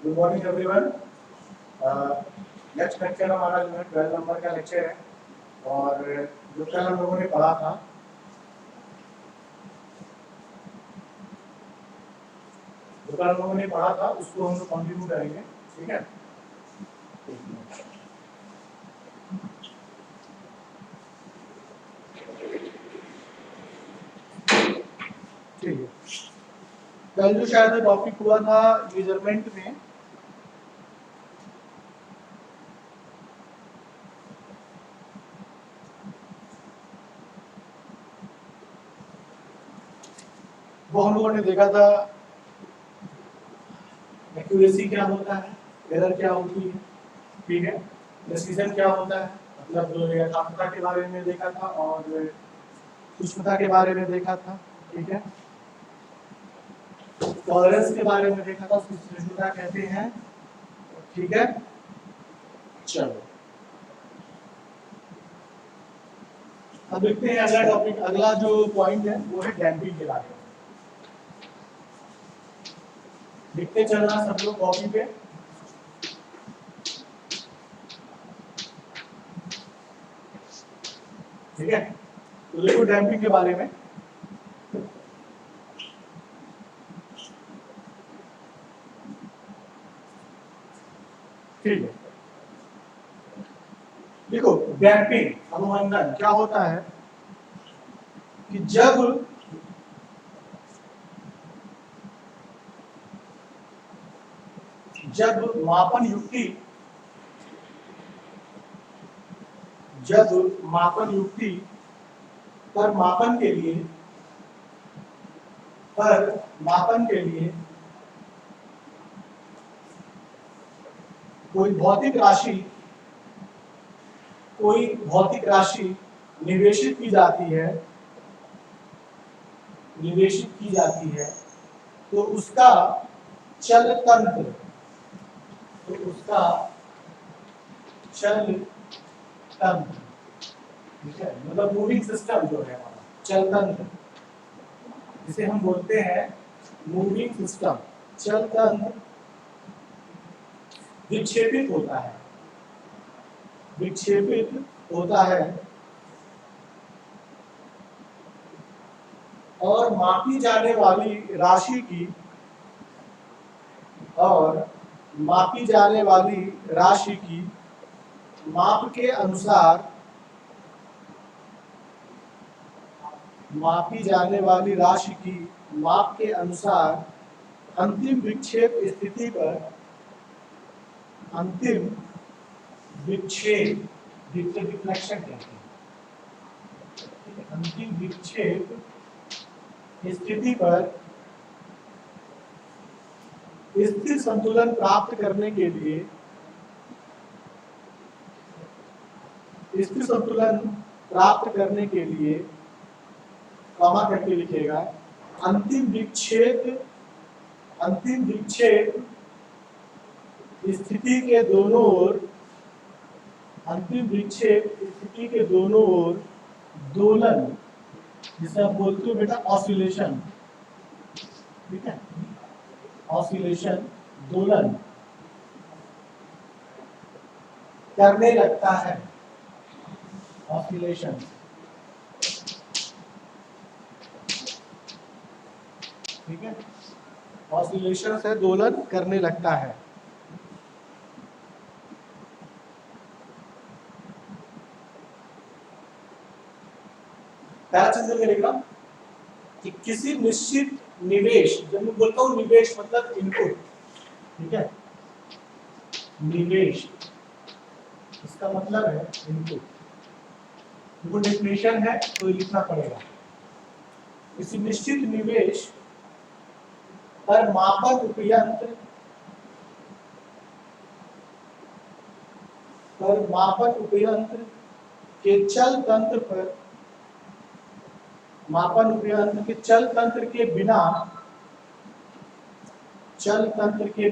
Good morning everyone. Next lecture हमारा जो है 12 नंबर का लेक्चर है और जो कल हम लोगों ने पढ़ा था उसको हम लोग कंटिन्यू करेंगे। ठीक है, ठीक है। कल जो शायद टॉपिक हुआ था मेजरमेंट में, वो हम लोगों ने देखा था एक्यूरेसी क्या होता है, एरर क्या होती है, ठीक है, प्रेसिजन क्या होता है, मतलब यथार्थता के बारे में देखा था और सूक्ष्मता के बारे में देखा था। ठीक है, टॉलरेंस के बारे में देखा था, उसकी सहिष्णुता कहते हैं। ठीक है, चलो अब देखते हैं अगला टॉपिक, अगला जो पॉइंट है वो है डैम्पिंग के बारे में। लिखते चलना सब लोग कॉपी पे। ठीक है, तो देखो डैम्पिंग के बारे में। ठीक है, देखो डैम्पिंग अवमंदन क्या होता है कि जब मापन युक्ति पर मापन के लिए कोई भौतिक राशि निवेशित की जाती है तो उसका चल तंत्र ठीक है, मतलब मूविंग सिस्टम जो है हमारा चल तंत्र, जिसे हम बोलते हैं मूविंग सिस्टम, चल तंत्र विक्षेपित होता है और मापी जाने वाली राशि की माप के अनुसार अंतिम विक्षेप स्थिति पर डिफ्लेक्शन कहते हैं। अंतिम विक्षेप स्थिति पर स्थिर संतुलन प्राप्त करने के लिए कॉमा करके लिखेगा अंतिम विक्षेप स्थिति के दोनों ओर दोलन, जिसे आप बोलते हो बेटा ऑसिलेशन। ठीक है, ऑसिलेशन दोलन करने लगता है। ऑसिलेशन ठीक है, ऑसिलेशन से दोलन करने लगता है। पहला चीज लिखेगा कि किसी निश्चित निवेश, जब मैं बोलता हूं निवेश मतलब इनपुट, ठीक है, निवेश इसका मतलब है इनपुट, वो डेफिनेशन है तो लिखना पड़ेगा। किसी निश्चित निवेश पर मापन उपयंत्र के चल तंत्र के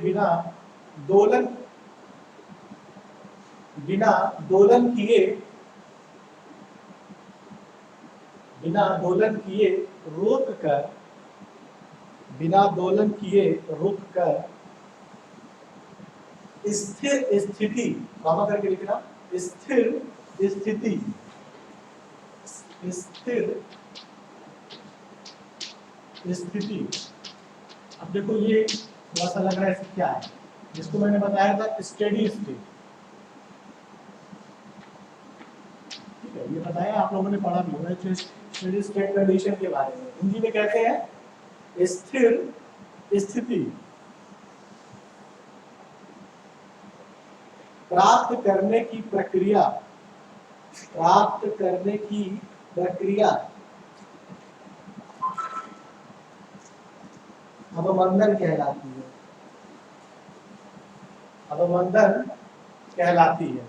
बिना दोलन किए रोक कर स्थिर स्थिति, कॉमा करके लिखना, स्थिर स्थिति, स्थिर स्थिति। अब देखो ये थोड़ा सा लग रहा है क्या है, जिसको मैंने बताया था स्टेडी स्टेट, ठीक है, ये बताया आप लोगों ने पढ़ा भी होगा स्टेडी स्टेट कंडीशन के बारे में। हिंदी में कहते हैं स्थिर स्थिति। प्राप्त करने की प्रक्रिया, प्राप्त करने की प्रक्रिया अवमंदन कहलाती है, अवमंदन कहलाती है।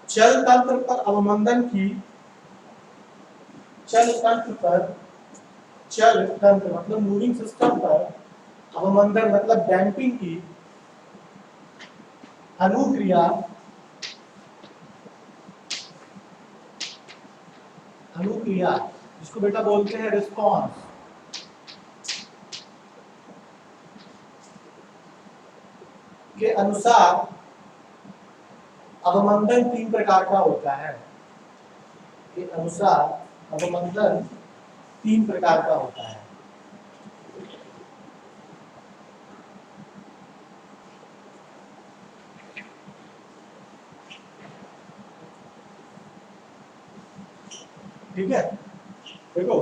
चल तंत्र पर अवमंदन की, चल तंत्र पर, चल तंत्र मतलब मूविंग सिस्टम पर अवमंदन मतलब डैम्पिंग की अनुक्रिया, अनुक्रिया जिसको बेटा बोलते हैं रिस्पॉन्स, के अनुसार अवमंदन 3 प्रकार का होता है, के अनुसार अवमंदन 3 प्रकार का होता है। ठीक है, देखो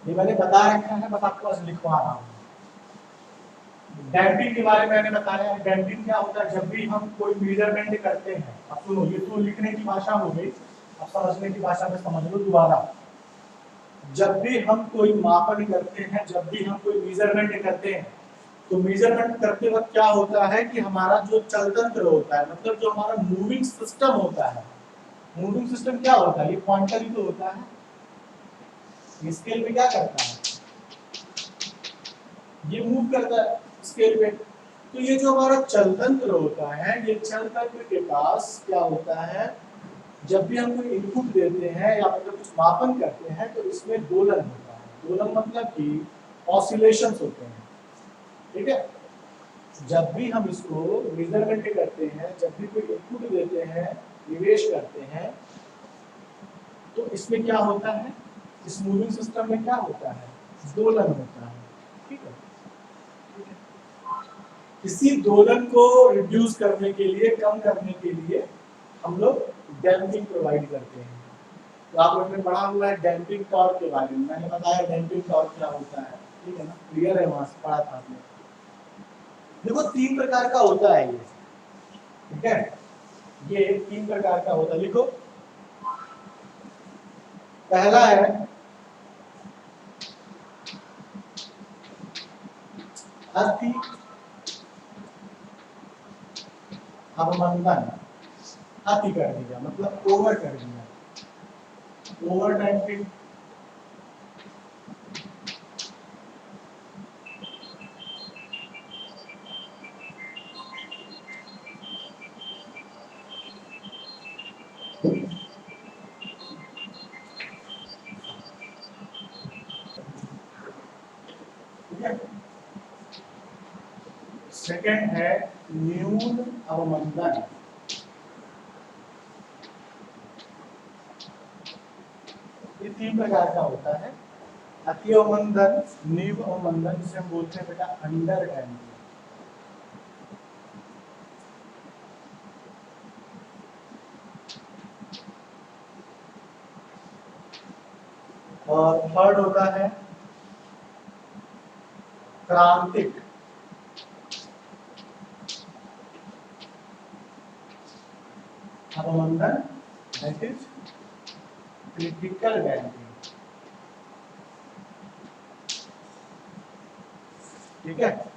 ये मैंने बता रखा है, बस आपको बस लिखवा रहा हूँ। डैम्पिंग के बारे में मैंने बताया। डैम्पिंग क्या होता है, जब भी हम कोई मेजरमेंट करते हैं, अब सुनो ये तो लिखने की भाषा हो गई, अब समझने की भाषा में समझ लो दोबारा। जब भी हम कोई मापन करते हैं, जब भी हम कोई मेजरमेंट करते हैं, तो मेजरमेंट करते वक्त क्या होता है कि हमारा जो चलतंत्र होता है, मतलब जो हमारा मूविंग सिस्टम होता है, मूविंग सिस्टम क्या होता है, ये पॉइंटर ही तो होता है, स्केल पे क्या करता है, ये मूव करता है स्केल पे। तो ये जो हमारा चलतंत्र होता है, ये चलतंत्र के पास क्या होता है, जब भी हम कोई इनपुट देते हैं या मतलब कुछ मापन करते हैं, तो इसमें दोलन होता है। दोलन मतलब कि ऑसिलेशंस होते हैं, ठीक है। जब भी हम इसको मेजरमेंट करते हैं, जब भी कोई इनपुट देते हैं, निवेश करते हैं, तो इसमें क्या होता है, इस मूविंग सिस्टम में क्या होता है, दोलन होता है, ठीक है। इसी दोलन को रिड्यूस करने के लिए, कम करने के लिए हम लोग डैम्पिंग प्रोवाइड करते हैं। तो आप लोगों ने पढ़ा हुआ है डैम्पिंग टॉर्क के बारे में, मैंने बताया डैम्पिंग टॉर्क क्या होता है, ठीक है ना, क्लियर है, वहां से पढ़ा था आपने। देखो 3 प्रकार का होता है ये, ठीक है, ये 3 प्रकार का होता है, लिखो। पहला है अति अवमंदन, अति कर दिया मतलब ओवर कर दिया, ओवर डैम्पिंग। सेकंड है न्यून अवमंदन, ये 3 प्रकार का होता है। अति अवमंदन, न्यून अवमंदन, जिसे हम बोलते हैं बेटा अंडर डैम्पिंग, और थर्ड होता है क्रांतिक अवमंदन, दैट इज क्रिटिकल डैम्पिंग, ठीक है।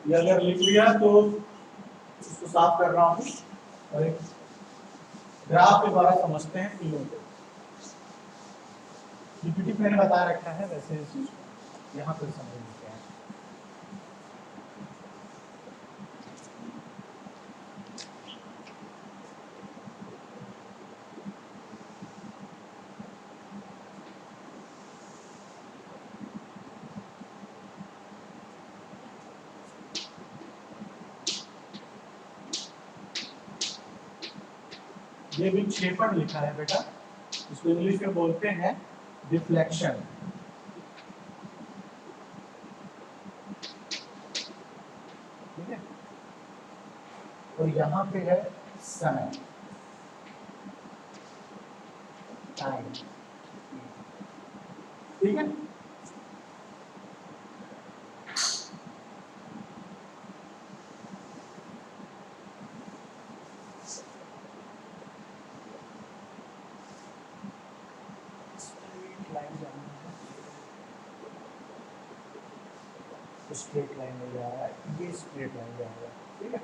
ये अगर लिख लिया तो इसको साफ कर रहा हूँ और एक ग्राफ के द्वारा समझते हैं तीनों को। पीपीटी मैंने बता रखा है, वैसे इस चीज को यहाँ पर समझ लेते हैं। ये विक्षेपण लिखा है बेटा, इसको इंग्लिश में बोलते हैं डिफ्लेक्शन। ठीक है, और यहाँ पे है समय, टाइम। ठीक है, स्ट्रेट लाइन में जा रहा है, ये स्ट्रेट लाइन जा रहा है। ठीक है,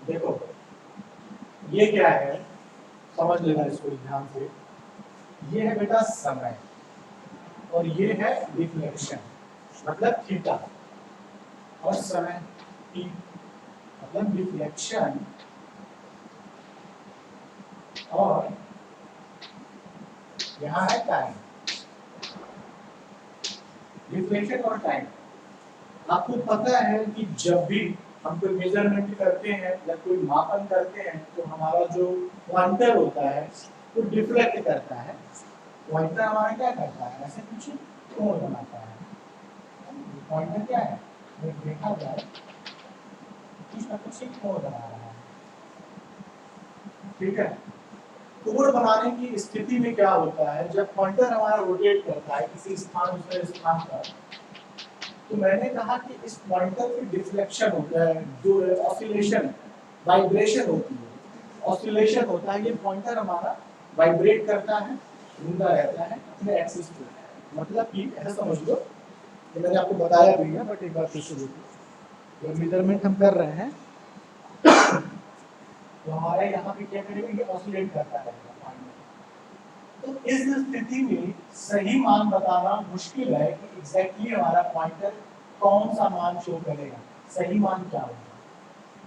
देखो ये क्या है, समझ लेना इसको ध्यान से। ये है बेटा समय और ये है रिफ्लेक्शन, मतलब थीटा, और समय टी मतलब रिफ्लेक्शन, और यहाँ है टाइम। रिफ्लेक्शन और टाइम, आपको पता है कि जब भी हम कोई मेजरमेंट करते हैं या कोई मापन करते हैं तो हमारा जो पॉइंटर होता है वो डिफ्लेक्ट करता है। पॉइंटर हमारा क्या करता है, ऐसे कुछ कोण बनाता है। पॉइंटर क्या है, देखा जाए कुछ ना कुछ एक कोण बना रहा है। ठीक है, कोण बनाने की स्थिति में क्या होता है, जब पॉइंटर हमारा रोटेट करता है किसी स्थान से स्थान पर, तो मैंने कहा कि इस पॉइंटर पे डिफ्लेक्शन होता है, जो ऑसिलेशन वाइब्रेशन होती है, ऑसिलेशन होता है। ये पॉइंटर हमारा वाइब्रेट करता है, घूमता रहता है अपने एक्सिस पे। मतलब कि ऐसा समझ लो, ये मैंने आपको बताया भी है बट एक बार फिर से देखो। जब मेजरमेंट हम कर रहे हैं तो हमारे यहाँ पे क्या करेगा, ये ऑसिलेट करता रहेगा पॉइंटर। तो इस स्थिति में सही मान बताना मुश्किल है कि एग्जैक्टली हमारा पॉइंटर कौन सा मान शो करेगा, सही मान क्या होगा,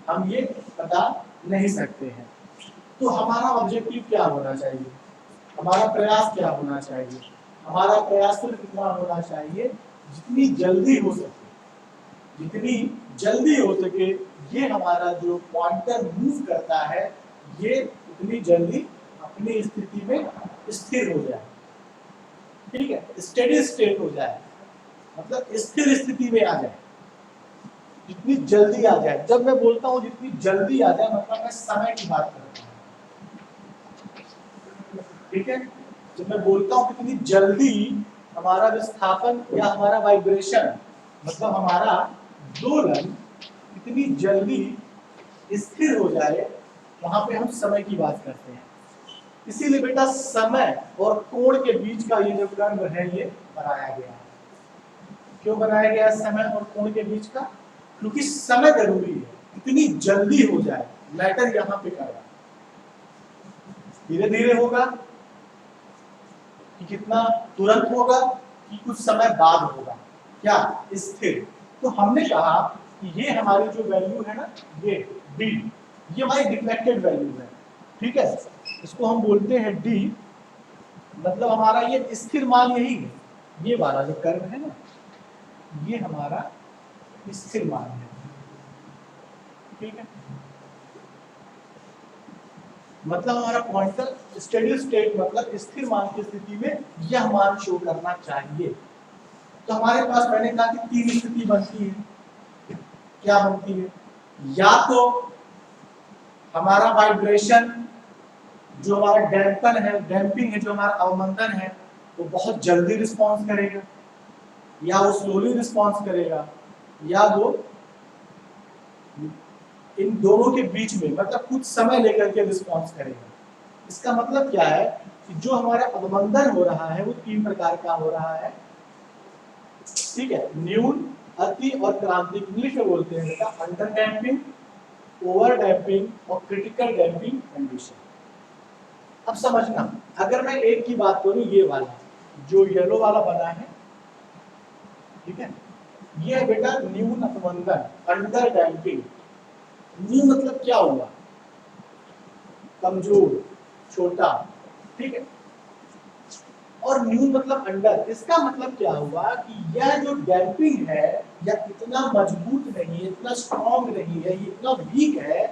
हम ये बता नहीं सकते हैं। तो हमारा ऑब्जेक्टिव क्या होना चाहिए, हमारा प्रयास क्या होना चाहिए, हमारा प्रयास सिर्फ इतना होना चाहिए जितनी जल्दी हो सके, जितनी जल्दी हो सके ये हमारा जो पॉइंटर मूव करता है ये उतनी जल्दी अपनी स्थिति में स्थिर हो जाए, ठीक है, स्टेडी स्टेट हो जाए, मतलब स्थिर स्थिति में आ जाए, जितनी जल्दी आ जाए। जब मैं बोलता हूँ जितनी जल्दी आ जाए मतलब मैं समय की बात करता हूँ, ठीक है। जब मैं बोलता हूँ कितनी जल्दी हमारा विस्थापन या हमारा वाइब्रेशन मतलब हमारा दोलन कितनी जल्दी स्थिर हो जाए, वहां पे हम समय की बात करते हैं। इसीलिए बेटा समय और कोण के बीच का ये जो कर्व है ये बनाया गया है। क्यों बनाया गया समय और कोण के बीच का, क्योंकि समय जरूरी है, कितनी जल्दी हो जाए मैटर यहाँ पे कर रहा है। धीरे धीरे होगा कि कितना तुरंत होगा कि कुछ समय बाद होगा, क्या स्थिर। तो हमने कहा कि ये हमारी जो वैल्यू है ना ये डी, ये हमारी डिफ्लेक्टेड वैल्यू है, ठीक है। इसको हम बोलते हैं डी, मतलब हमारा ये स्थिर मान यही है, ये वाला जो कर्व है ना ये हमारा स्थिर मान है, ठीक है। मतलब हमारा पॉइंटर स्टेडी स्टेट मतलब स्थिर मान की स्थिति में यह मान शो करना चाहिए। तो हमारे पास मैंने कहा कि तीन स्थिति बनती है, क्या बनती है, या तो हमारा वाइब्रेशन जो हमारा डैम्पन है, डैम्पिंग है, जो हमारा अवमंदन है वो बहुत जल्दी रिस्पॉन्स करेगा, या वो स्लोली रिस्पॉन्स करेगा, या वो इन दोनों के बीच में मतलब कुछ समय लेकर के रिस्पॉन्स करेगा। इसका मतलब क्या है कि जो हमारा अवमंदन हो रहा है वो तीन प्रकार का हो रहा है, ठीक है, न्यून, अति और क्रांतिक। इंग्लिश में बोलते हैं बेटा अंडर डैम्पिंग, ओवर डैम्पिंग और क्रिटिकल डैम्पिंग कंडीशन। अब समझना, अगर मैं एक की बात करूं, ये वाला जो येलो वाला बना है, ठीक है, ये है बेटा न्यून अवमंदन, अंडर डैम्पिंग। न्यून मतलब क्या हुआ, कमजोर, छोटा, ठीक है, और न्यून मतलब अंडर। इसका मतलब क्या हुआ कि यह जो डैम्पिंग है यह इतना मजबूत नहीं है, इतना स्ट्रॉन्ग नहीं है, ये इतना वीक है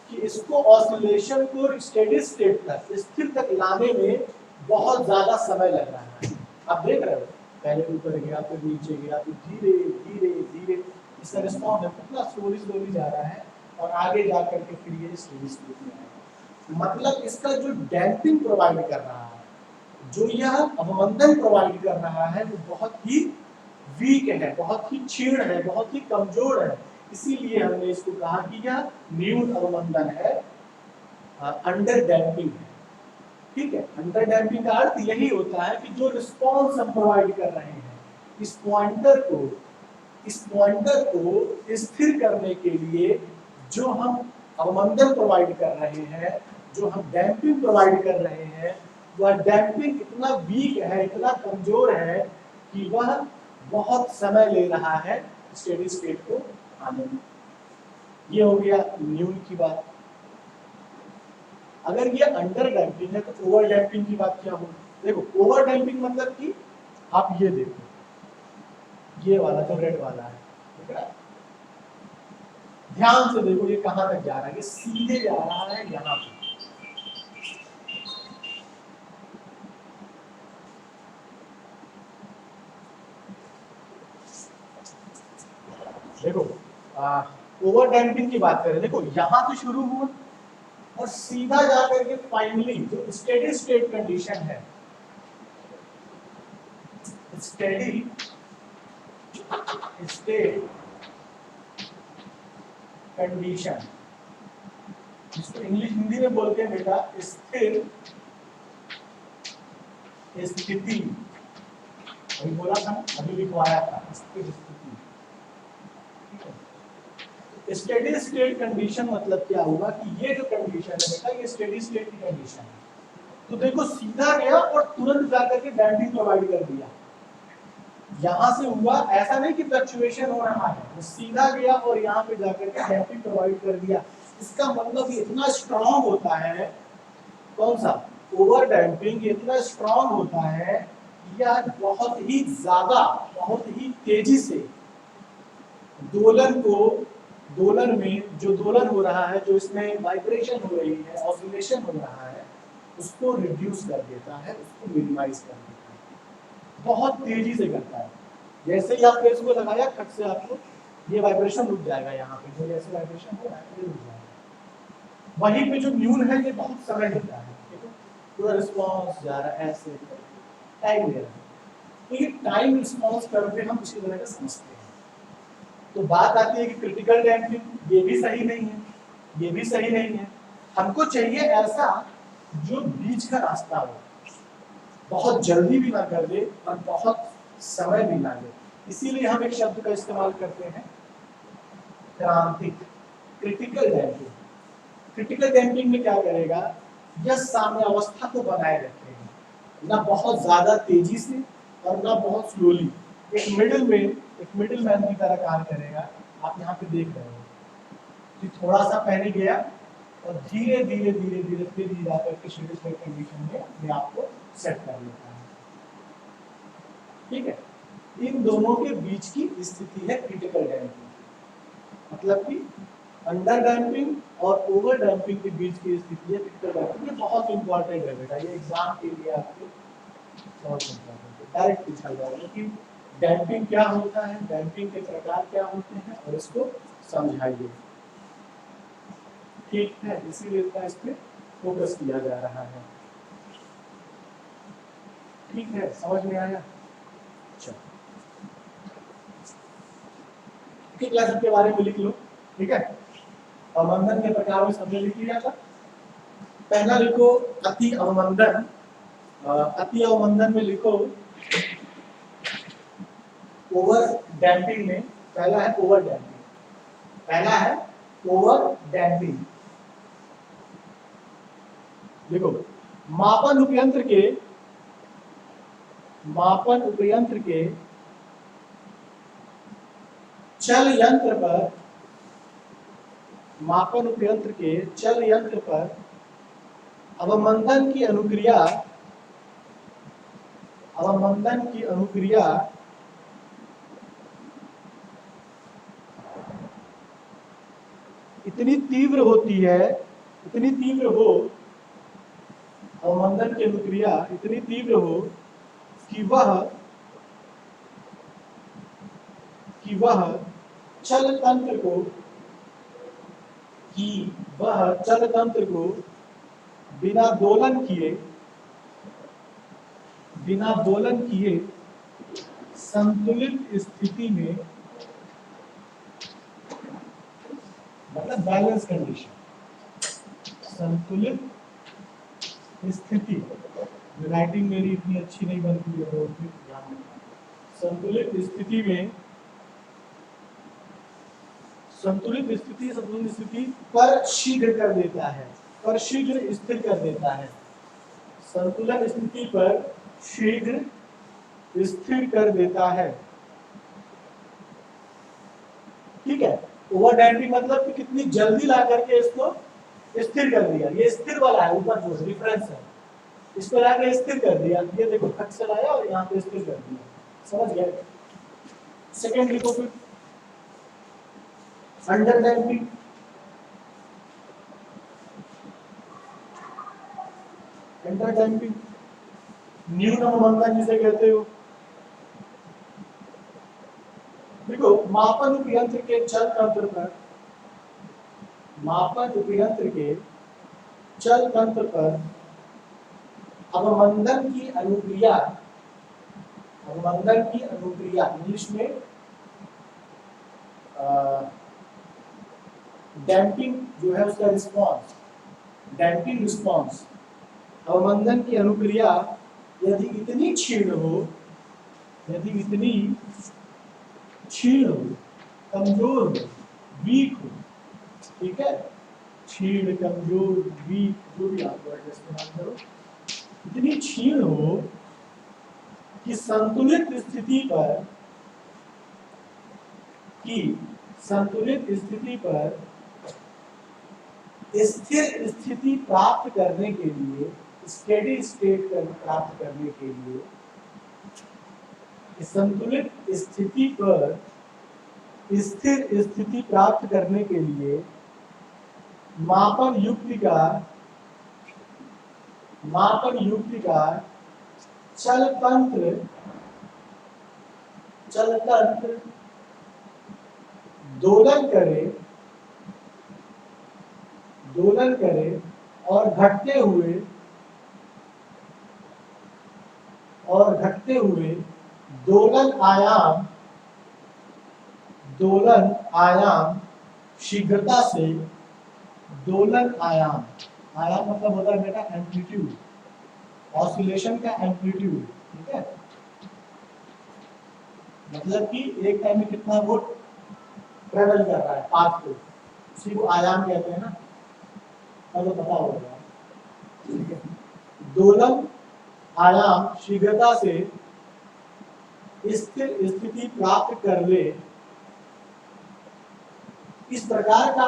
कि इसको ऑसिलेशन को स्टेडी स्टेट तक, स्थिर तक लाने में बहुत ज्यादा समय लग रहा है। आप देख रहे हो पहले ऊपर गया फिर नीचे गया फिर धीरे धीरे धीरे इसका रिस्पॉन्स है कितना स्लोली स्लोली जा रहा है और आगे जा करके फिर ये स्टेडी स्टेट में आएगा। मतलब इसका जो डैम्पिंग प्रोवाइड कर रहा है, जो यह अवमंदन प्रोवाइड कर रहा है वो बहुत ही वीक है, बहुत ही क्षीण है, बहुत ही कमजोर है। इसीलिए हमने इसको कहा कि यह न्यून अवमंदन है, अंडर डैम्पिंग है, ठीक है। अंडर डैम्पिंग का अर्थ यही होता है कि जो रिस्पॉन्स हम प्रोवाइड कर रहे हैं इस पॉइंटर को स्थिर करने के लिए, जो हम अवमंदन प्रोवाइड कर रहे हैं, जो हम डैम्पिंग प्रोवाइड कर रहे हैं, वह डैम्पिंग इतना वीक है, इतना कमजोर है कि वह बहुत समय ले रहा है स्टेडी स्टेट को आने में। ये हो गया न्यून की बात। अगर ये अंडर डैम्पिंग है तो ओवर डैम्पिंग की बात क्या होगी। देखो ओवर डैम्पिंग मतलब कि आप ये देखो, ये वाला जो रेड वाला है, ठीक है, ध्यान से देखो ये कहां तक जा रहा है, ये सीधे जा रहा है यहां पे। देखो ओवर डैम्पिंग की बात करें, देखो यहां से शुरू हुआ और सीधा जाकर के फाइनली जो स्टेडी स्टेट कंडीशन है, स्टेडी स्टेट कंडीशन, जिसको इंग्लिश हिंदी में बोलते हैं बेटा स्थिर स्थिति, अभी बोला था अभी लिखवाया था स्थिर स्थिति। स्टेडी स्टेट कंडीशन मतलब क्या हुआ कि ये जो कंडीशन है बेटा ये स्टेडी स्टेट की कंडीशन है। तो देखो सीधा गया और तुरंत जाकर के डैम्पिंग प्रोवाइड कर दिया, यहां से हुआ, ऐसा नहीं कि फ्लक्चुएशन हो रहा है, वो सीधा गया और यहाँ पे जाकर के डैम्पिंग प्रोवाइड कर दिया। इसका मतलब ये इतना स्ट्रॉन्ग होता है, कौन सा ओवर डैम्पिंग, इतना स्ट्रॉन्ग होता है यह बहुत ही ज्यादा, बहुत ही तेजी से दोलन को, दोलन में जो दोलन हो रहा है, जो इसमें वाइब्रेशन हो रही है, ऑसिलेशन हो रहा है, उसको रिड्यूस कर देता है, उसको मिनिमाइज कर देता है, बहुत तेजी से करता है। जैसे ही आप इसको लगाया खट से आपको ये वाइब्रेशन रुक जाएगा, यहाँ पे जो जैसे वाइब्रेशन हो रहा है ये रुक जाएगा। वहीं पे जो न्यून है ये बहुत समय लेता है, ठीक है, पूरा रिस्पॉन्स जा रहा है, ऐसे टाइम ले रहा है। तो ये टाइम रिस्पॉन्स करके हम उसी तरह का समझते हैं। तो बात आती है कि क्रिटिकल डैम्पिंग, ये भी सही नहीं है, ये भी सही नहीं है। हमको चाहिए ऐसा जो बीच का रास्ता हो, बहुत जल्दी भी ना कर दे और बहुत समय भी ना ले। इसीलिए हम एक शब्द का इस्तेमाल करते हैं, क्रांतिक, क्रिटिकल डैम्पिंग। क्रिटिकल डैम्पिंग में क्या करेगा, यह साम्यावस्था को बनाए रखेगा, ना बहुत ज्यादा तेजी से और ना बहुत स्लोली, एक मिडिल में, एक मिडिल मैन की तरह कार्य करेगा। आप यहाँ पे देख रहे हो कि थोड़ा सा पहले गया और धीरे धीरे धीरे धीरे फिर ये जाकर के स्टेडी स्टेट कंडीशन में अपने आप को सेट कर लेता है, ठीक है। इन दोनों के बीच की स्थिति है क्रिटिकल डैम्पिंग, मतलब कि अंडर डैम्पिंग और ओवर डैम्पिंग के बीच की स्थिति है क्रिटिकल डैम्पिंग। ये बहुत इंपॉर्टेंट है बेटा, ये एग्जाम के लिए आपके बहुत इंपॉर्टेंट है, डायरेक्ट पूछा जाएगा कि डैम्पिंग क्या होता है, डैम्पिंग के प्रकार क्या होते हैं, और इसको समझाइए, ठीक है। इसीलिए इस पे फोकस किया जा रहा है, ठीक है, समझ में आया। चलो क्लास के बारे में लिख लो, ठीक है। अवमंदन के प्रकार में सबने लिख लिया था। पहला लिखो अति अवमंदन, अति अवमंदन में लिखो ओवर डैम्पिंग में, पहला है ओवर डैम्पिंग, पहला है ओवर डैम्पिंग। देखो मापन उपयंत्र के, मापन उपयंत्र के चल यंत्र पर, मापन उपयंत्र के चल यंत्र पर अवमंदन की अनुक्रिया, अवमंदन की अनुक्रिया इतनी तीव्र होती है, इतनी तीव्र हो, अवमंदन की अनुक्रिया इतनी तीव्र हो कि वह चल तंत्र को, कि वह चल तंत्र को बिना दोलन किए, बिना दोलन किए संतुलित स्थिति में, मतलब बैलेंस कंडीशन, संतुलित स्थिति, राइटिंग मेरी इतनी अच्छी नहीं बनती है बोर्ड पे, संतुलित स्थिति में, संतुलित स्थिति पर शीघ्र कर देता है, पर शीघ्र स्थिर कर देता है, संतुलन स्थिति पर शीघ्र स्थिर कर देता है, ठीक है। ओवर डैम्पिंग मतलब कि कितनी जल्दी ला करके इसको स्थिर कर दिया, ये स्थिर वाला है, ऊपर जो रेफरेंस है इसको लाके स्थिर कर दिया, ये देखो खट से लाया और यहाँ पे स्थिर कर दिया, समझ गए। सेकेंड लिखो फिर अंडर डैम्पिंग, अंडर डैम्पिंग न्यून अवमंदन जिसे कहते हो। देखो मापन उपयंत्र के चल तंत्र पर, मापन उपयंत्र के चल तंत्र पर अवमंदन की अनुक्रिया, अवमंदन की अनुक्रिया इंग्लिश में डैम्पिंग जो है उसका रिस्पॉन्स, डैम्पिंग रिस्पॉन्स, अवमंदन की अनुक्रिया यदि इतनी क्षीण हो, यदि इतनी क्षीण हो, कमजोर हो, वीक हो, ठीक है, क्षीण, कमजोर, वीक, जो भी आप वर्ड इस्तेमाल करो, इतनी क्षीण हो कि संतुलित स्थिति पर स्थिर स्थिति प्राप्त करने के लिए, स्टेडी स्टेट प्राप्त करने के लिए, संतुलित स्थिति पर स्थिर स्थिति प्राप्त करने के लिए मापन युक्ति का चल तंत्र दोलन करे और घटते हुए दोलन आयाम शीघ्रता से दोलन आयाम मतलब होता है बेटा एम्पलीट्यूड, ऑसिलेशन का एम्पलीट्यूड। ठीक है, मतलब कि एक टाइम में कितना वो ट्रेवल कर रहा है पाथ को, उसी को आयाम कहते हैं ना, तो पता होगा। ठीक है, दोलन आयाम शीघ्रता से स्थिर स्थिति प्राप्त कर ले, इस प्रकार का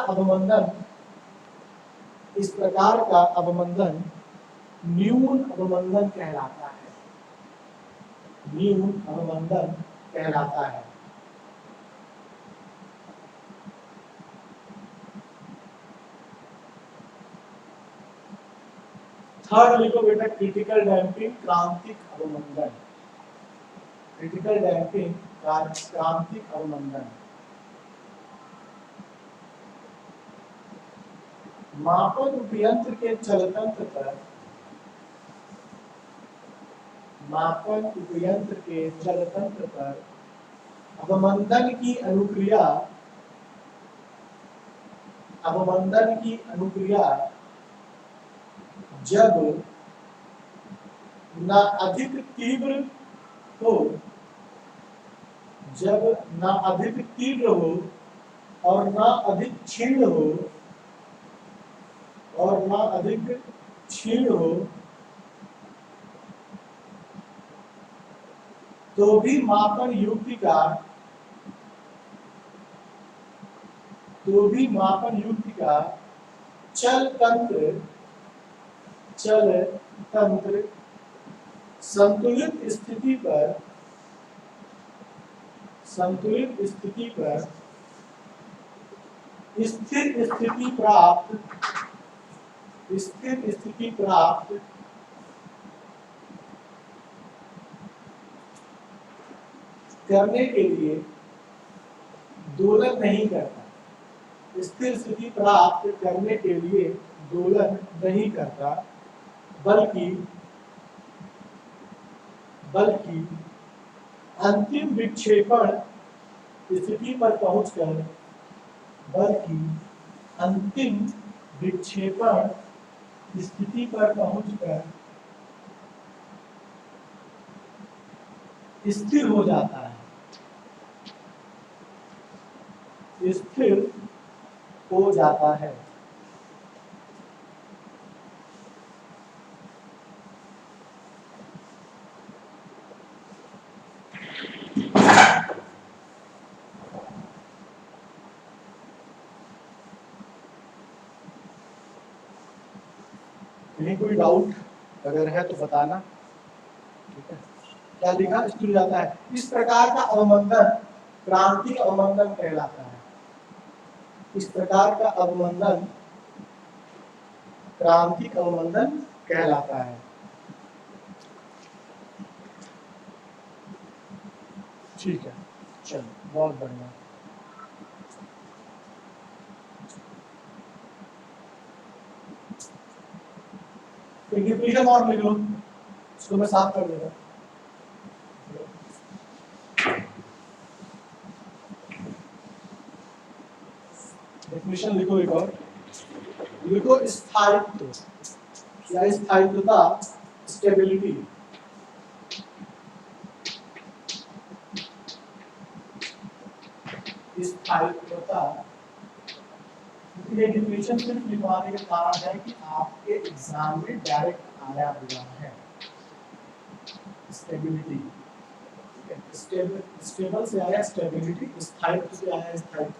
अवमंदन न्यून अवमंदन कहलाता है। थर्ड लिखो बेटा, क्रिटिकल डैम्पिंग क्रांतिक अवमंदन। क्रिटिकल डैम्पिंग क्रांतिक अवमंदन मापन उपयंत्र के चलतंत्र पर अवमंदन की अनुक्रिया जब न अधिक तीव्र हो और न अधिक क्षीण हो तो भी मापन युक्ति का चल तंत्र संतुलित स्थिति पर स्थिर स्थिति प्राप्त करने के लिए दोलन नहीं करता। स्थिर स्थिति प्राप्त करने के लिए दोलन नहीं करता, बल्कि अंतिम विक्षेपण स्थिति पर पहुंचकर स्थिर हो जाता है, कहीं कोई डाउट अगर है तो बताना। ठीक है, क्या लिखा, स्थिर हो जाता है। इस प्रकार का अवमंदन क्रांतिक अवमंदन कहलाता है। इस प्रकार का अवमंदन क्रांतिक अवमंदन कहलाता है। ठीक है, चलो बहुत बढ़िया। डिफिनेशन और लिख लो, इसको मैं साफ कर देगा। डेफिनेशन लिखो, एक और लिखो, स्थायित्व या स्थायित्वता, स्टेबिलिटी। स्थायित्वता, ये डेफिनेशन सिर्फ लिखवाने का कारण है कि आपके एग्जाम में डायरेक्ट आया हुआ है। स्टेबिलिटी स्टेबल से आया स्टेबिलिटी, स्थायित्व से आया स्थायित्व।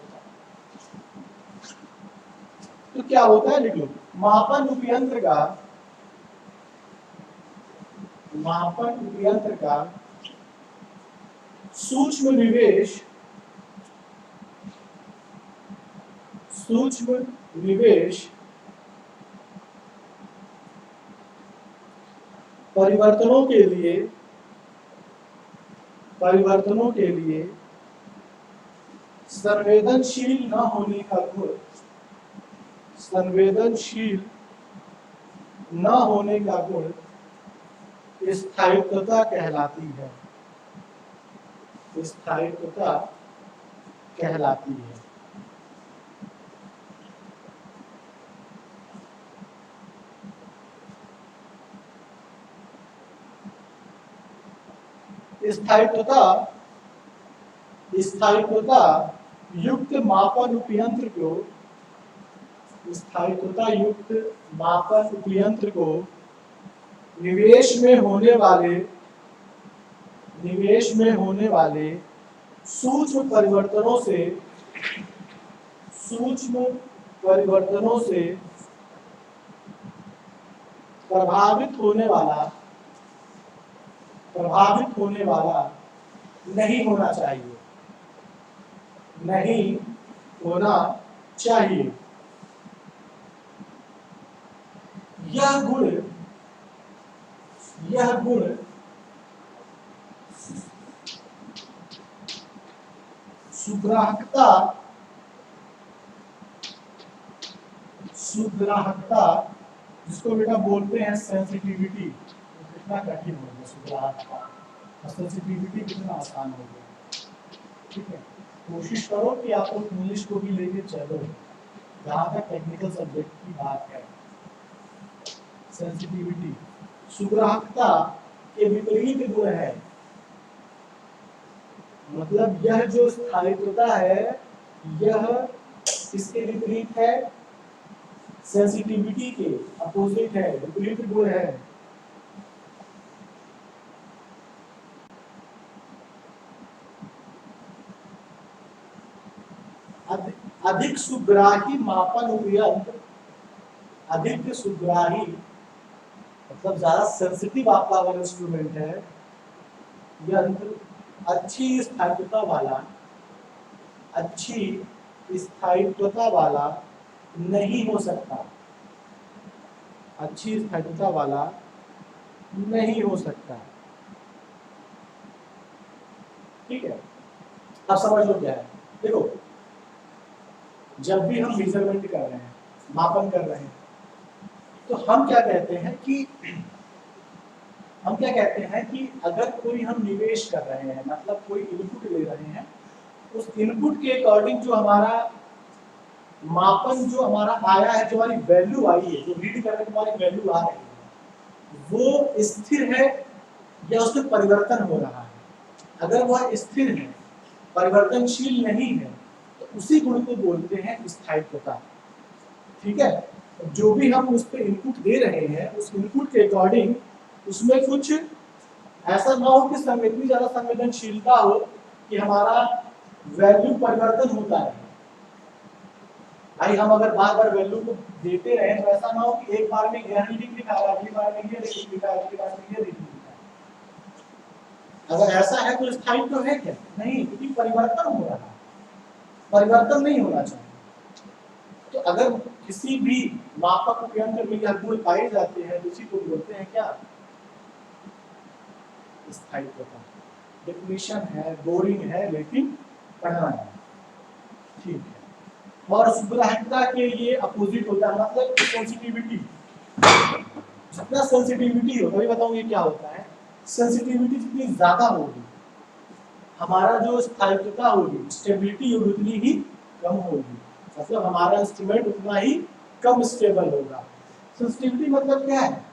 तो क्या होता है लिख लो, मापन उपयंत्र का सूक्ष्म निवेश परिवर्तनों के लिए संवेदनशील न होने का गुण स्थायित्वता कहलाती है। स्थायित्वता युक्त मापन उपयंत्र को निवेश में होने वाले सूक्ष्म परिवर्तनों से प्रभावित होने वाला नहीं होना चाहिए। यह गुण सुग्राहकता जिसको बेटा बोलते हैं सेंसिटिविटी, कितना कठिन हो गया सुग्राहकता, सेंसिटिविटी कितना आसान हो गया। ठीक है, कोशिश करो कि आप लोग इंग्लिश को भी लेके चलो, जहाँ तक टेक्निकल सब्जेक्ट की बात है। सेंसिटिविटी सुग्राहकता के विपरीत गुण है, मतलब यह जो स्थायित्वता है यह इसके विपरीत है, सेंसिटिविटी के अपोजिट है, विपरीत गुण है। अधिक सुग्राही मापन उपयंत्र, अधिक सुग्राही मतलब ज्यादा सेंसिटिव आपका अगर इंस्ट्रूमेंट है, यंत्र अच्छी स्थायित्वता वाला नहीं हो सकता, अच्छी स्थायित्वता वाला नहीं हो सकता। ठीक है, अब समझ लो क्या है। देखो, जब भी हम मेजरमेंट कर रहे हैं, मापन कर रहे हैं, तो हम क्या कहते हैं कि अगर कोई हम निवेश कर रहे हैं, मतलब कोई इनपुट ले रहे हैं, उस इनपुट के अकॉर्डिंग जो हमारा मापन जो हमारा आया है, जो हमारी वैल्यू आई है, जो रीड करने की हमारी वैल्यू आ रही है, वो स्थिर है या उसमें परिवर्तन हो रहा है। अगर वह स्थिर है, परिवर्तनशील नहीं है, तो उसी गुण को बोलते हैं स्थायित्वता। ठीक है, जो भी हम उस पर इनपुट दे रहे हैं, उस इनपुट के अकॉर्डिंग उसमें कुछ ऐसा ना हो कि इतनी ज्यादा संवेदनशीलता हो कि हमारा वैल्यू परिवर्तन होता है। भाई हम अगर बार बार वैल्यू को देते रहे तो ऐसा ना हो कि एक बार में यह रीडिंग दिखा रहा है, अगली बार में ये रीडिंग दिखा रहा है, अगली बार में ये रीडिंग दिखा रहा है। अगर ऐसा है तो स्थायित्व है क्या? नहीं, क्योंकि परिवर्तन हो रहा है, परिवर्तन नहीं होना चाहिए। तो अगर किसी भी मापक उपयंत्र में यह गुण पाए जाते हैं तो उसी को बोलते हैं क्या? स्थायित्वता। डेफिनेशन है, बोरिंग है, लेकिन पढ़ना है। ठीक है, और सुग्राहकता के ये अपोजिट होता है, मतलब सेंसिटिविटी। जितना सेंसिटिविटी हो, अभी बताऊंगी क्या होता है। सेंसिटिविटी जितनी ज्यादा होगी, हमारा जो स्थायित्वता होगी, स्टेबिलिटी होगी, उतनी ही कम होगी। मतलब हमारा इंस्ट्रूमेंट उतना ही कम स्टेबल होगा। सेंसिटिविटी मतलब क्या है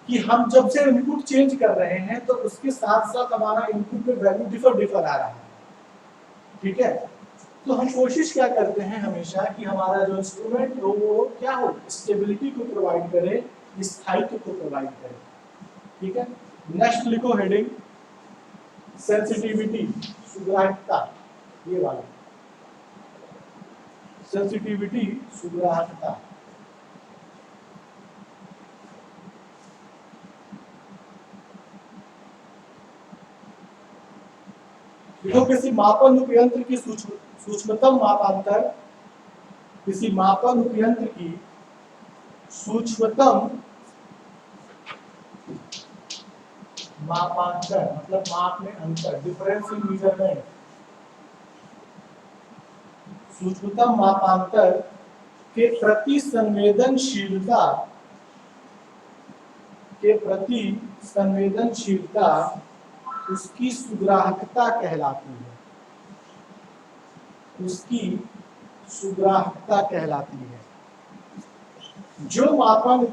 कि हम जब से इनपुट चेंज कर रहे हैं तो उसके साथ साथ हमारा इनपुट में वैल्यू डिफर आ रहा है। ठीक है, तो हम कोशिश क्या करते हैं हमेशा कि हमारा जो इंस्ट्रूमेंट हो वो क्या हो, स्टेबिलिटी को प्रोवाइड करे, स्थायित्व को प्रोवाइड करे। ठीक है, नेक्स्ट लिखो हेडिंग सेंसिटिविटी सुग्राहकता, ये वाला सेंसिटिविटी सुग्राहकता। देखो किसी मापन उपयंत्र की सूक्ष्मतम मापांतर, किसी मापन उपयंत्र की सूक्ष्मतम मापांतर मतलब माप में अंतर, डिफरेंस इन मेजरमेंट, सूक्ष्मतम मापांतर के प्रति संवेदनशीलता, के प्रति संवेदनशीलता उसकी सुग्राहकता कहलाती है, उसकी सुग्राहकता कहलाती है। जो मापन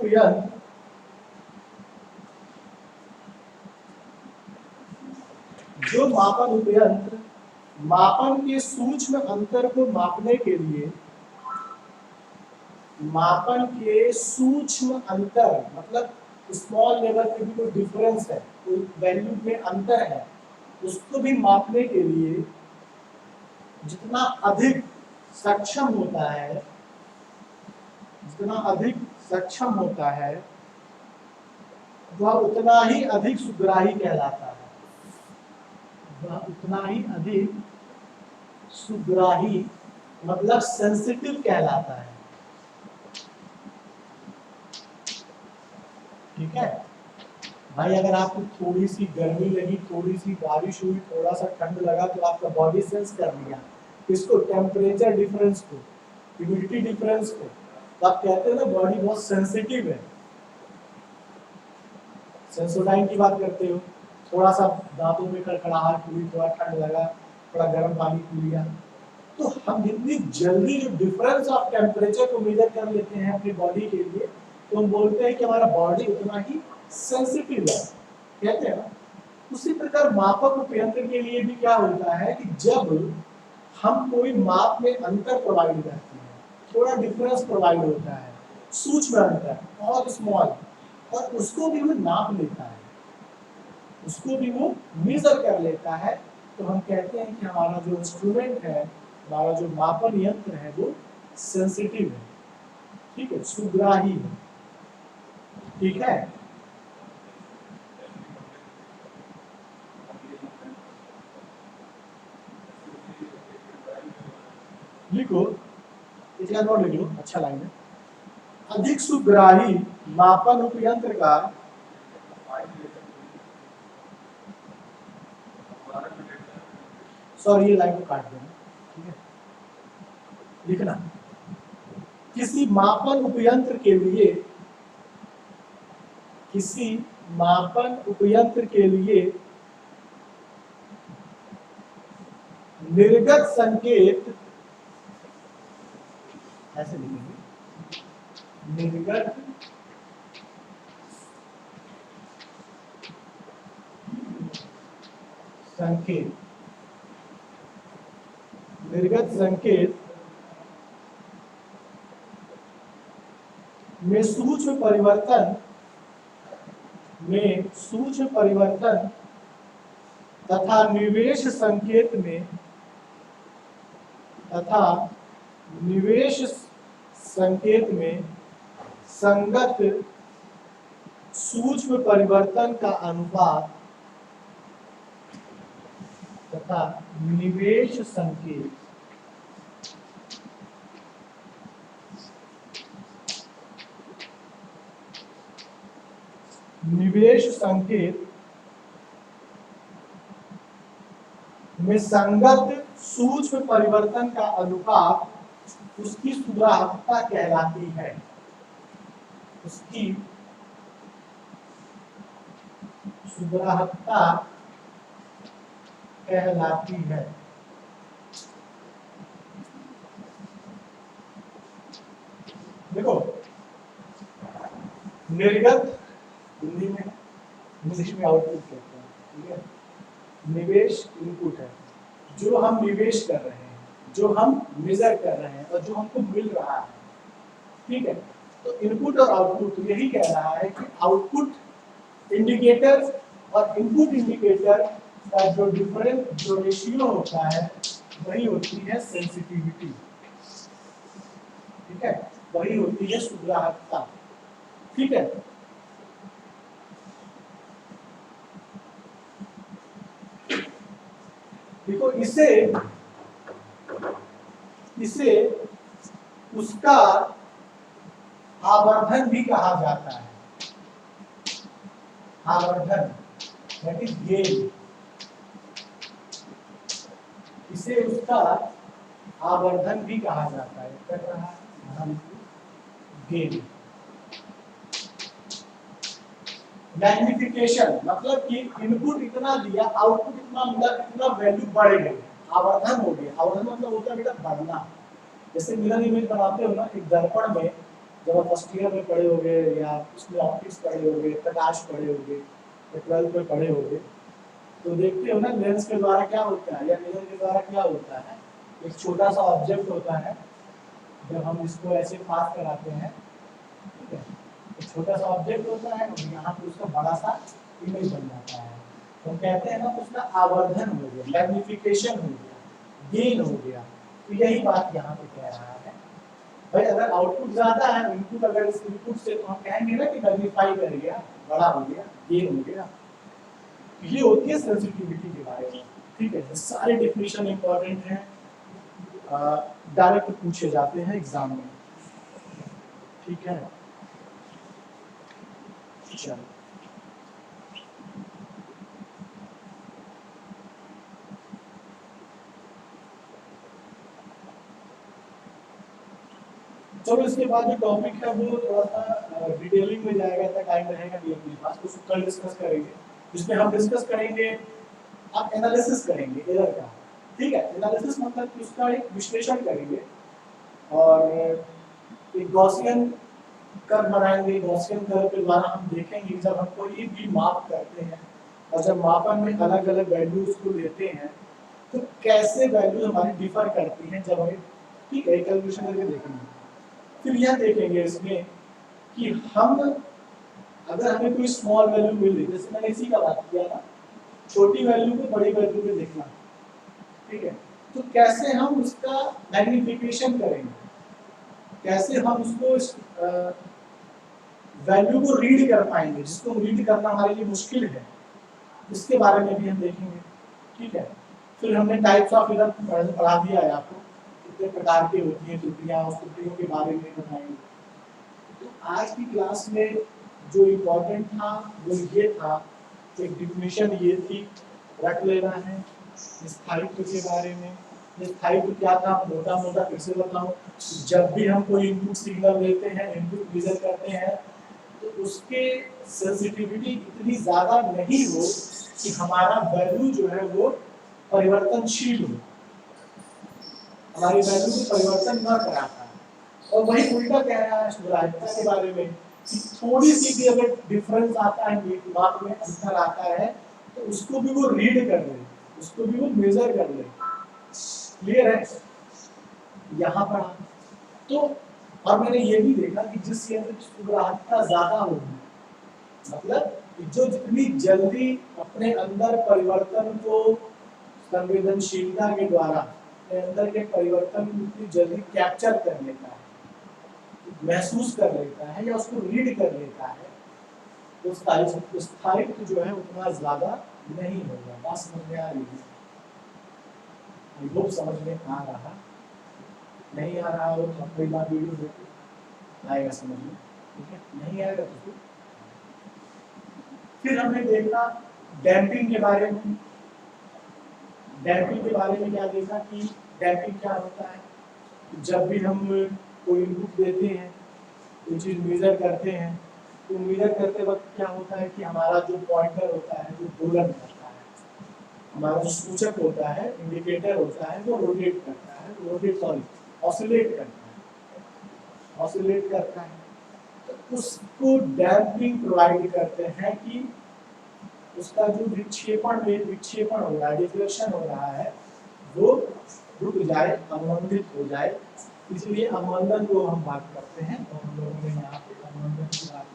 उपयंत्र मापन के सूक्ष्म अंतर को मापने के लिए, मापन के सूक्ष्म अंतर मतलब स्मॉल लेवल पे भी कोई डिफरेंस है, कोई वैल्यू में अंतर है, उसको भी मापने के लिए जितना अधिक सक्षम होता है, जितना अधिक सक्षम होता है वह उतना ही अधिक सुग्राही कहलाता है, वह उतना ही अधिक सुग्राही मतलब सेंसिटिव कहलाता है। ठीक है भाई, अगर आपको थोड़ी सी गर्मी लगी, थोड़ी सी बारिश हुई, थोड़ा सा ठंड लगा तो आपका बॉडी सेंस कर लिया इसको, टेम्परेचर डिफरेंस को, ह्यूमिडिटी डिफरेंस को, तो आप कहते हैं ना बॉडी बहुत सेंसिटिव है। सेंसोडाइन की बात करते हो, थोड़ा सा दांतों में कड़कड़ाहट हुई, थोड़ा ठंड लगा, थोड़ा गर्म पानी पी लिया, तो हम इतनी जल्दी जो डिफरेंस ऑफ टेम्परेचर को मेजर कर लेते हैं अपनी बॉडी के लिए, तो हम बोलते हैं कि हमारा बॉडी उतना ही सेंसिटिव है, कहते हैं ना। उसी प्रकार मापक उपयंत्र के लिए भी क्या होता है कि जब हम कोई माप में अंतर प्रोवाइड करते हैं, थोड़ा डिफरेंस प्रोवाइड होता है, सूक्ष्म अंतर बहुत स्मॉल, और उसको भी वो नाप लेता है, उसको भी वो मेजर कर लेता है, तो हम कहते हैं कि हमारा जो इंस्ट्रूमेंट है, हमारा जो मापन यंत्र है वो सेंसिटिव है, ठीक है, सुग्राही है। ठीक है, लिखो, इसका नोट लिख लो, अच्छा लाइन है। अधिक सुग्राही मापन उपयंत्र का सॉरी ये लाइन को काट देना, ठीक है, लिखना किसी मापन उपयंत्र के लिए, किसी मापन उपयंत्र के लिए निर्गत संकेत, ऐसे लिखेंगे, निर्गत संकेत, निर्गत संकेत में सूक्ष्म परिवर्तन, में सूक्ष्म परिवर्तन तथा निवेश संकेत में, तथा निवेश संकेत में संगत सूक्ष्म परिवर्तन का अनुपात, तथा निवेश संकेत, निवेश संकेत में संगत सूक्ष्म परिवर्तन का अनुपात उसकी सुग्राहकता कहलाती है, उसकी सुग्राहकता कहलाती है। देखो निर्गत हिंदी में, इंग्लिश में आउटपुट कहते हैं, ठीक है, निवेश इनपुट है, जो हम निवेश कर रहे हैं, जो हम मेजर कर रहे हैं और जो हमको मिल रहा है, ठीक है। तो इनपुट और आउटपुट यही कह रहा है कि आउटपुट इंडिकेटर और इनपुट इंडिकेटर का जो डिफरेंस जो रेशियो होता है वही होती है सेंसिटिविटी। ठीक है, वही होती है सुग्राहकता। ठीक है, देखो इसे इसे उसका आवर्धन भी कहा जाता है। आवर्धन दैट इज गेन। इसे उसका आवर्धन भी कहा जाता है। कर रहा है गेन। मैग्निफिकेशन मतलब कि इनपुट इतना दिया, आउटपुट इतना मिला, इतना वैल्यू बढ़ गई, आवर्धन हो गया। आवर्धन मतलब होता है बेटा बढ़ना। जैसे मिरर इमेज बनाते हो ना एक दर्पण में, जब आप फर्स्ट ईयर में पढ़े होगे या उसमें ऑप्टिक्स पढ़े होगे, प्रकाश पढ़े होगे या 12th में पढ़े होगे, तो देखते हो ना लेंस के द्वारा क्या होता है या मिरर के द्वारा क्या होता है। एक छोटा सा ऑब्जेक्ट होता है, जब हम इसको ऐसे पास कराते हैं, ठीक है, एक छोटा सा ऑब्जेक्ट होता है और यहाँ पे उसका बड़ा सा इमेज बन जाता है। तो हम कहते हैं ना उसका आवर्धन हो गया, मैग्निफिकेशन हो गया, गेन हो गया। तो यही बात यहाँ पे कह रहा है भाई, अगर आउटपुट ज्यादा है, इनपुट अगर इस इनपुट से, तो हम कहेंगे ना कि मैग्नीफाई कर गया, बड़ा हो गया, गेन हो गया। ये होती है सेंसिटिविटी के बारे में। ठीक है, सारे डेफिनेशन इंपॉर्टेंट हैं, डायरेक्ट पूछे जाते हैं एग्जाम में। ठीक है, चलो चलो इसके बाद जो टॉपिक है वो थोड़ा सा डिटेलिंग में जाएगा, इतना टाइम रहेगा नहीं अपने पास, तो उसको कल डिस्कस करेंगे। जिसमें हम डिस्कस करेंगे, आप एनालिसिस करेंगे एरर का। ठीक है, एनालिसिस मतलब कि उसका एक विश्लेषण करेंगे और एक गॉसियन कर्व बनाएंगे। गॉसियन कर्व के द्वारा हम देखेंगे जब हम कोई भी माप करते हैं और जब मापन में अलग अलग वैल्यूज को लेते हैं तो कैसे वैल्यू हमारी डिफर करती हैं जब हमें, ठीक है, कैलकुलेशन करके देखेंगे। फिर यह देखेंगे इसमें कि हम अगर हमें कोई स्मॉल वैल्यू मिल रही, जैसे मैंने इसी का बात किया था, छोटी वैल्यू को बड़ी वैल्यू में देखना, ठीक है, तो कैसे हम उसका मैग्निफिकेशन करेंगे, कैसे हम उसको वैल्यू को रीड कर पाएंगे, जिसको रीड करना हमारे लिए मुश्किल है, इसके बारे में भी हम देखेंगे। ठीक है, फिर हमने टाइप्स ऑफ एरर पढ़ा दिया है आपको, कितने प्रकार की होती हैं त्रुटियां, उस त्रुटियों के बारे में बताएंगे। तो आज की क्लास में जो इम्पोर्टेंट था वो ये था, एक डिफिनेशन ये थी, रख लेना है स्थायित्व के बारे में। स्थायित्व क्या था, मोटा मोटा फिर से बताऊं, जब भी हम कोई इनपुट सिग्नल लेते हैं, इनपुट मेजर करते हैं, तो उसके सेंसिटिविटी इतनी ज्यादा नहीं हो कि हमारा वैल्यू जो है वो परिवर्तनशील हो, हमारी वैल्यू में परिवर्तन न कराता है। और वही उल्टा कह रहा है सुग्राह्यता के बारे में कि थोड़ी सी भी अगर डिफरेंस आता है, माप में अंतर आता है, तो उसको भी वो रीड कर ले, उसको भी वो मेजर कर ले। क्लियर है यहाँ पर? तो और मैंने ये भी देखा कि जिस यंत्र की सुग्राह्यता ज्यादा होगी, मतलब जो जितनी जल्दी अपने अंदर परिवर्तन को संवेदनशीलता के द्वारा अपने अंदर के परिवर्तन को उतनी जल्दी कैप्चर कर लेता है, महसूस कर लेता है या उसको रीड कर लेता है, तो स्थायित्व जो है उतना ज्यादा नहीं होगा। बात समझ में आ रही है? आई होप समझ में आ रहा, नहीं आ रहा हो तो कोई बात वीडियो देखो, आएगा समझ में। ठीक है, नहीं आएगा तो फिर हमने देखा डैम्पिंग के बारे में। डैम्पिंग के बारे में क्या देखा कि डैम्पिंग क्या होता है, जब भी हम कोई इनपुट देते हैं, कोई चीज मेजर करते हैं, तो मेजर करते वक्त क्या होता है कि हमारा जो पॉइंटर होता है जो दोलन करता है, हमारा जो सूचक होता है, इंडिकेटर होता है, वो रोटेट करता है, ऑसिलेट करता है। तो उसको डैम्पिंग प्रोवाइड करते हैं कि उसका जो विक्षेपण हो रहा है, डिफ्लेक्शन हो रहा है, वो रुक जाए, अवमंदित हो जाए। इसलिए अवमंदन को हम बात करते हैं, और हम लोगों ने यहाँ पे अवमंदन की बात,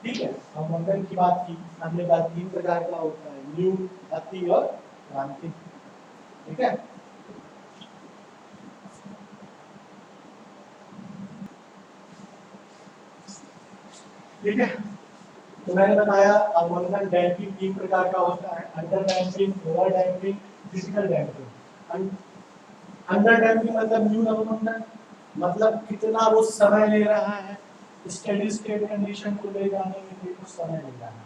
ठीक है, अवमंदन की बात की, हमने कहा 3 प्रकार का होता है, न्यून, अति और क्रांतिक। ठीक है, ठीक है। तो मैंने बताया अवमंदन डैम्पिंग 3 प्रकार का होता है, under damping, over damping, critical damping. Under damping मतलब न्यून अवमंदन, मतलब कितना वो समय ले रहा है, स्टेडी स्टेट कंडीशन को ले जाने में कितना समय ले रहा है।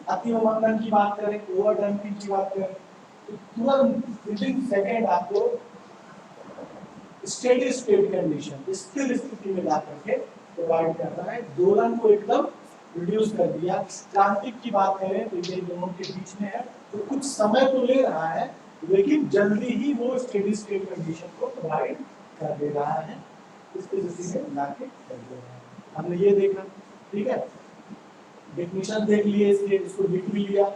अति अवमंदन की बात करें, ओवर डैम्पिंग की बात करें, तो तुरंत विदिन सेकेंड आपको स्टेडी स्टेट कंडीशन, स्थिर स्थिति में ला करके प्रोवाइड कर रहा है, दोलन को एकदम रिड्यूस कर दिया। क्रांतिक की बात करें तो ये दोनों के बीच में है, तो कुछ समय तो ले रहा है लेकिन जल्दी ही वो स्टेडी स्टेट कंडीशन को प्रोवाइड कर दे रहा है, इसकी स्थिति में ला के कर दे रहा है। हमने ये देखा, ठीक है, डेफिनेशन देख लिए, इसको लिख भी लिया,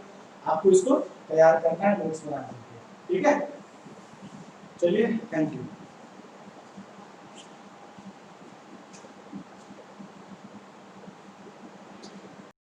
आपको इसको तैयार करना है, नोट्स बना लीजिए। ठीक है, चलिए, थैंक यू।